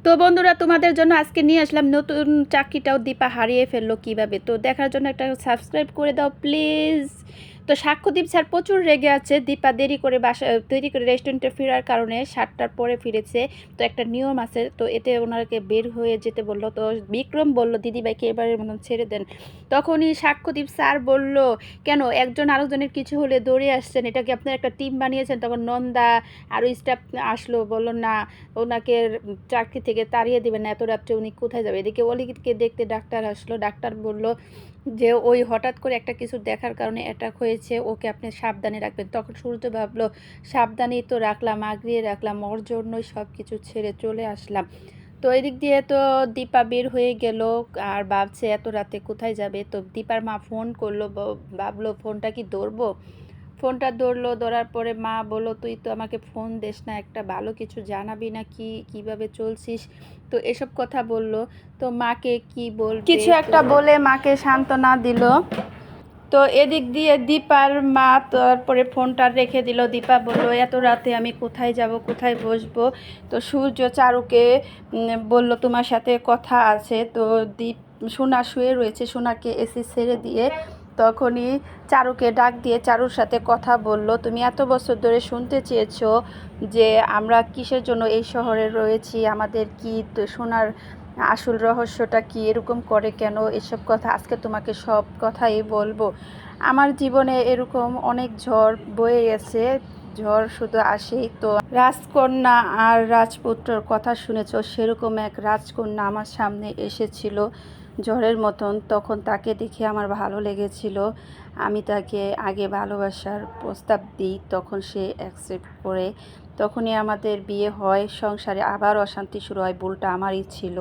তো বন্ধুরা, তোমাদের জন্য আজকে নিয়ে আসলাম নতুন চাকরিটাও দীপা হারিয়ে ফেললো কিভাবে। তো দেখার জন্য একটা সাবস্ক্রাইব করে দাও প্লিজ। তো সাক্ষ্যদীপ স্যার প্রচুর রেগে আছে, দীপা দেরি করে রেস্টুরেন্টে ফেরার কারণে 7টার পরে ফিরেছে। তো একটা নিয়ম আছে, তো এতে ওনাকে বের হয়ে যেতে বললো। তো বিক্রম বলল দিদিভাইকে এবারের মতন ছেড়ে দেন। তখনই সাক্ষ্যদীপ স্যার বলল, কেন একজন আরেকজনের কিছু হলে দৌড়ে আসছেন, এটা কি আপনার একটা টিম বানিয়েছেন? তখন নন্দা আরও স্টাফ আসলো, বললো না, ওনাকে চাকরি থেকে তাড়িয়ে দেবেন না, এত রাত্রে উনি কোথায় যাবে। এদিকে অলিকে দেখতে ডাক্তার আসলো। ডাক্তার বলল যে ওই হঠাৎ করে একটা কিছু দেখার কারণে অ্যাটাক হয়েছে, ওকে আপনি সাবধানে রাখবেন। তখন সূর্য ভাবলো সাবধানেই তো রাখলাম, আগড়িয়ে রাখলাম, ওর জন্যই সব কিছু ছেড়ে চলে আসলাম। তো এদিক দিয়ে তো দীপা বের হয়ে গেল, আর ভাবছে এত রাতে কোথায় যাবে। তো দীপার মা ফোন করলো, ভাবলো ফোনটা কি ধরবো। ফোনটা ধরলো, ধরার পরে মা বললো তুই তো আমাকে ফোন দিস না, একটা ভালো কিছু জানাবি না, কি কিভাবে চলছিস। তো এসব কথা বললো। তো মাকে কি বলবে, কিছু একটা বলে মাকে সান্ত্বনা দিল। তো এদিক দিয়ে দীপার মা তারপরে ফোনটা রেখে দিল। দীপা বলল এত রাতে আমি কোথায় যাব, কোথায় বসবো। তো সূর্য চারুকে বলল তোমার সাথে কথা আছে। তো দীপ সোনা শুয়ে রয়েছে, সোনাকে এসি ছেড়ে দিয়ে তখনই চারুকে ডাক দিয়ে চারুর সাথে কথা বলল, তুমি এত বছর ধরে শুনতে চেয়েছো যে আমরা কিসের জন্য এই শহরে রয়েছি, আমাদের কি সোনার আসল রহস্যটা কি, এরকম করে কেন, এসব কথা আজকে তোমাকে সব কথাই বলবো। আমার জীবনে এরকম অনেক ঝড় বয়ে গেছে, ঝড় শুধু আসেই তো। রাজকন্যা আর রাজপুত্রর কথা শুনেছ, সেরকম এক রাজকন্যা আমার সামনে এসেছিল ঝড়ের মতন। তখন তাকে দেখে আমার ভালো লেগেছিল, আমি তাকে আগে ভালোবাসার প্রস্তাব দিই, তখন সে অ্যাকসেপ্ট করে। তখনই আমাদের বিয়ে হয়, সংসারে আবার অশান্তি শুরু হয়, ভুলটা আমারই ছিল।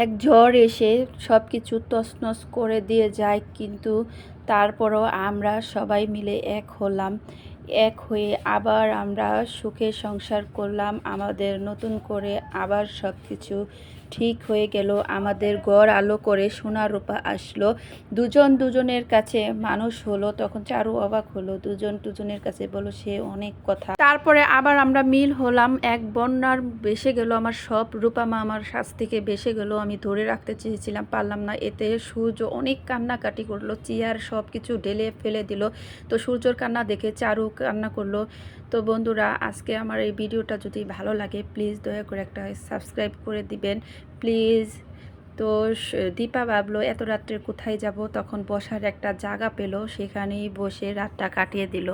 এক ঝড় এসে সব কিছু তছনছ করে দিয়ে যায়, কিন্তু তারপরও আমরা সবাই মিলে এক হলাম। এক হয়ে আবার আমরা সুখে সংসার করলাম, আমাদের নতুন করে আবার সব কিছু ঠিক হয়ে গেল। আমাদের ঘর আলো করে সোনা রূপা আসলো, দুজন দুজনের কাছে মানুষ হলো। তখন চারু অবাক হলো, দুজন দুজনের কাছে বলো সে অনেক কথা। তারপরে আবার আমরা মিল হলাম, এক বন্যার ভেসে গেল আমার সব। রূপা মা আমার কাছ থেকে ভেসে গেল, আমি ধরে রাখতে চেয়েছিলাম, পারলাম না। এতে সূর্য অনেক কান্নাকাটি করলো, চেয়ার সব কিছু ঢেলে ফেলে দিল। তো সূর্যর কান্না দেখে চারু কান্না করলো। তো বন্ধুরা, আজকে আমার এই ভিডিওটা যদি ভালো লাগে প্লিজ দয়া করে একটা সাবস্ক্রাইব করে দিবেন প্লিজ। তো দীপা ভাবলো এত রাত্রে কোথায় যাব, তখন বসার একটা জায়গা পেল, সেখানেই বসে রাতটা কাটিয়ে দিল।